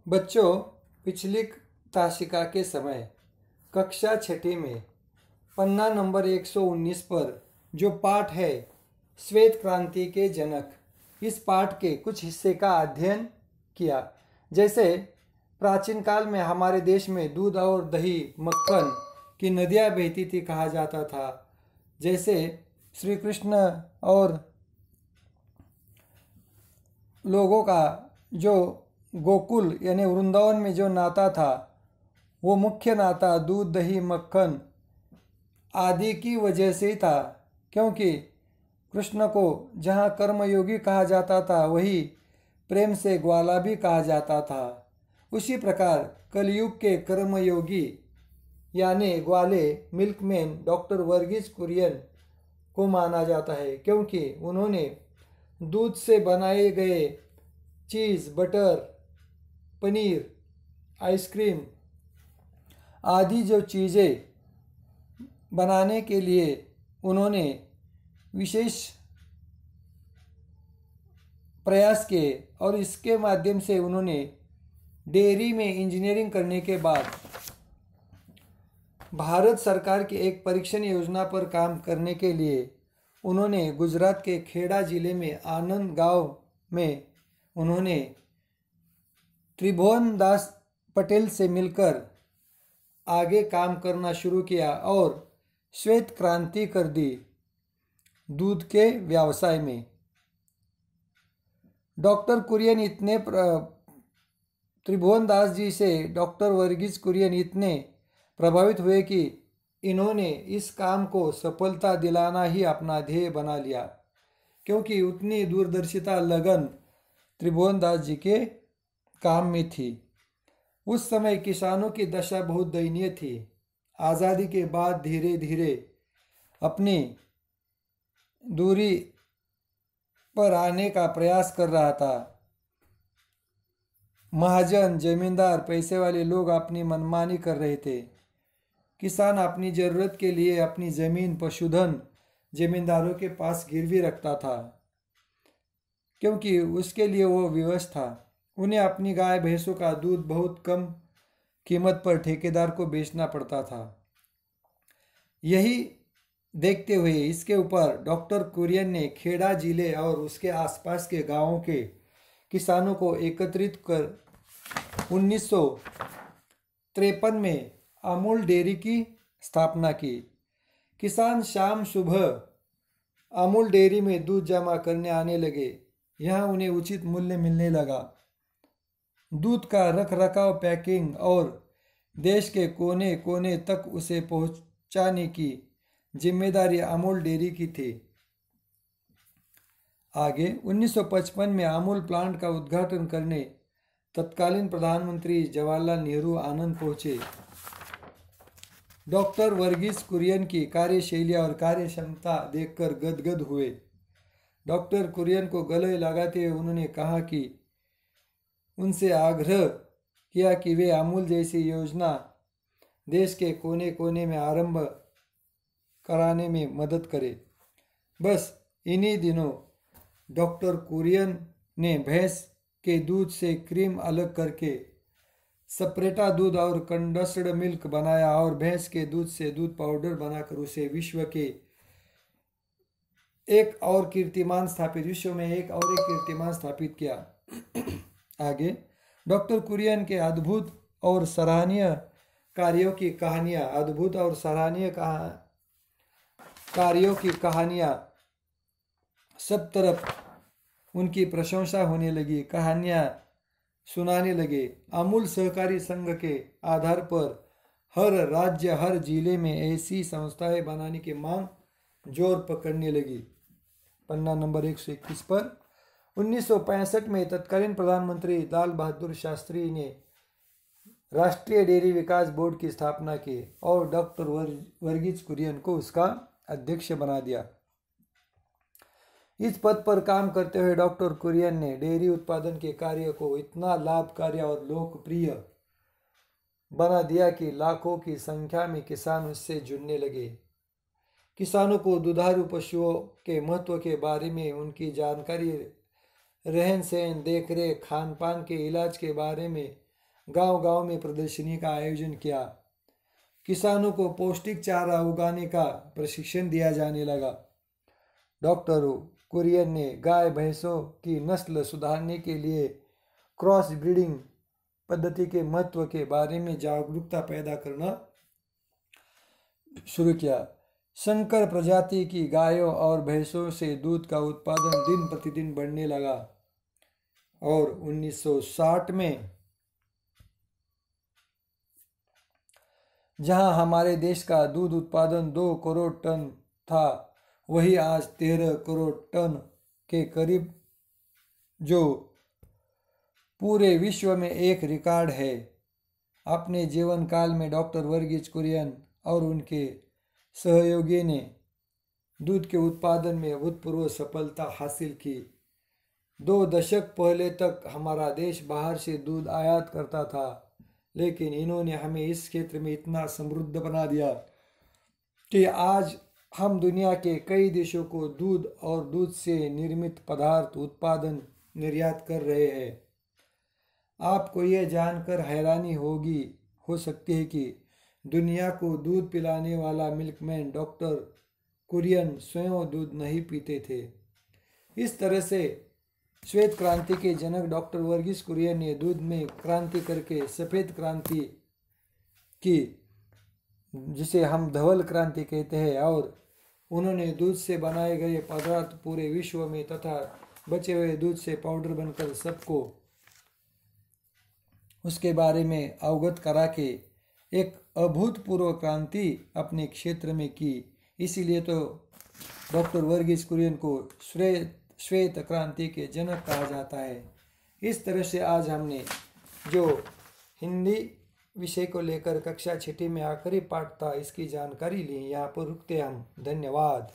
बच्चों, पिछली ताशिका के समय कक्षा छठी में पन्ना नंबर 119 पर जो पाठ है श्वेत क्रांति के जनक, इस पाठ के कुछ हिस्से का अध्ययन किया। जैसे प्राचीन काल में हमारे देश में दूध और दही मक्खन की नदियाँ बहती थी कहा जाता था। जैसे श्री कृष्ण और लोगों का जो गोकुल यानी वृंदावन में जो नाता था, वो मुख्य नाता दूध दही मक्खन आदि की वजह से ही था, क्योंकि कृष्ण को जहाँ कर्मयोगी कहा जाता था वही प्रेम से ग्वाला भी कहा जाता था। उसी प्रकार कलयुग के कर्मयोगी यानी ग्वाले मिल्कमैन डॉक्टर वर्गीज कुरियन को माना जाता है, क्योंकि उन्होंने दूध से बनाए गए चीज़, बटर, पनीर, आइसक्रीम आदि जो चीज़ें बनाने के लिए उन्होंने विशेष प्रयास किए और इसके माध्यम से उन्होंने डेयरी में इंजीनियरिंग करने के बाद भारत सरकार की एक परीक्षण योजना पर काम करने के लिए उन्होंने गुजरात के खेड़ा जिले में आनंद गांव में उन्होंने त्रिभुवन दास पटेल से मिलकर आगे काम करना शुरू किया और श्वेत क्रांति कर दी दूध के व्यवसाय में। डॉक्टर कुरियन इतने त्रिभुवन दास जी से डॉक्टर वर्गीज कुरियन इतने प्रभावित हुए कि इन्होंने इस काम को सफलता दिलाना ही अपना ध्येय बना लिया, क्योंकि उतनी दूरदर्शिता लगन त्रिभुवन दास जी के काम में थी। उस समय किसानों की दशा बहुत दयनीय थी। आज़ादी के बाद धीरे धीरे अपनी दूरी पर आने का प्रयास कर रहा था। महाजन, जमींदार, पैसे वाले लोग अपनी मनमानी कर रहे थे। किसान अपनी ज़रूरत के लिए अपनी ज़मीन, पशुधन जमींदारों के पास गिरवी रखता था, क्योंकि उसके लिए वो विवश था। उन्हें अपनी गाय भैंसों का दूध बहुत कम कीमत पर ठेकेदार को बेचना पड़ता था। यही देखते हुए इसके ऊपर डॉक्टर कुरियन ने खेड़ा जिले और उसके आसपास के गांवों के किसानों को एकत्रित कर 1953 में अमूल डेयरी की स्थापना की। किसान शाम सुबह अमूल डेयरी में दूध जमा करने आने लगे। यहाँ उन्हें उचित मूल्य मिलने लगा। दूध का रखरखाव, पैकिंग और देश के कोने कोने तक उसे पहुंचाने की जिम्मेदारी अमूल डेयरी की थी। आगे 1955 में अमूल प्लांट का उद्घाटन करने तत्कालीन प्रधानमंत्री जवाहरलाल नेहरू आनंद पहुंचे। डॉक्टर वर्गीज कुरियन की कार्यशैली और कार्य क्षमता देखकर गदगद हुए। डॉक्टर कुरियन को गले लगाते हुए उन्होंने कहा कि उनसे आग्रह किया कि वे अमूल जैसी योजना देश के कोने कोने में आरंभ कराने में मदद करें। बस इन्हीं दिनों डॉक्टर कुरियन ने भैंस के दूध से क्रीम अलग करके सपरेटा दूध और कंडेंस्ड मिल्क बनाया और भैंस के दूध से दूध पाउडर बनाकर उसे विश्व में एक और कीर्तिमान स्थापित किया। आगे डॉक्टर कुरियन के अद्भुत और सराहनीय कार्यों की कहानियाँ सब तरफ उनकी प्रशंसा होने लगी। कहानियाँ सुनाने लगे। अमूल सहकारी संघ के आधार पर हर राज्य, हर जिले में ऐसी संस्थाएं बनाने की मांग जोर पकड़ने लगी। पन्ना नंबर 121 पर 1965 में तत्कालीन प्रधानमंत्री लाल बहादुर शास्त्री ने राष्ट्रीय डेयरी विकास बोर्ड की स्थापना की और डॉक्टर वर्गीज कुरियन को उसका अध्यक्ष बना दिया। इस पद पर काम करते हुए डॉक्टर कुरियन ने डेयरी उत्पादन के कार्य को इतना लाभकारी और लोकप्रिय बना दिया कि लाखों की संख्या में किसान उससे जुड़ने लगे। किसानों को दुधारू पशुओं के महत्व के बारे में उनकी जानकारी, रहन सहन, देखरेख, खान पान के इलाज के बारे में गांव-गांव में प्रदर्शनी का आयोजन किया। किसानों को पौष्टिक चारा उगाने का प्रशिक्षण दिया जाने लगा। डॉक्टर कुरियन ने गाय भैंसों की नस्ल सुधारने के लिए क्रॉस ब्रीडिंग पद्धति के महत्व के बारे में जागरूकता पैदा करना शुरू किया। संकर प्रजाति की गायों और भैंसों से दूध का उत्पादन दिन प्रतिदिन बढ़ने लगा और 1960 में जहां हमारे देश का दूध उत्पादन 2 करोड़ टन था, वही आज 13 करोड़ टन के करीब, जो पूरे विश्व में एक रिकॉर्ड है। अपने जीवन काल में डॉक्टर वर्गीज कुरियन और उनके सहयोगी ने दूध के उत्पादन में अभूतपूर्व सफलता हासिल की। 2 दशक पहले तक हमारा देश बाहर से दूध आयात करता था, लेकिन इन्होंने हमें इस क्षेत्र में इतना समृद्ध बना दिया कि आज हम दुनिया के कई देशों को दूध और दूध से निर्मित पदार्थ उत्पादन निर्यात कर रहे हैं। आपको यह जानकर हैरानी हो सकती है कि दुनिया को दूध पिलाने वाला मिल्कमैन डॉक्टर कुरियन स्वयं दूध नहीं पीते थे। इस तरह से श्वेत क्रांति के जनक डॉक्टर वर्गीज कुरियन ने दूध में क्रांति करके सफ़ेद क्रांति की, जिसे हम धवल क्रांति कहते हैं, और उन्होंने दूध से बनाए गए पदार्थ पूरे विश्व में तथा बचे हुए दूध से पाउडर बनकर सबको उसके बारे में अवगत करा के एक अभूतपूर्व क्रांति अपने क्षेत्र में की। इसीलिए तो डॉक्टर वर्गीज कुरियन को श्वेत क्रांति के जनक कहा जाता है। इस तरह से आज हमने जो हिंदी विषय को लेकर कक्षा 6 में आखिरी पाठ था, इसकी जानकारी ली। यहाँ पर रुकते हम। धन्यवाद।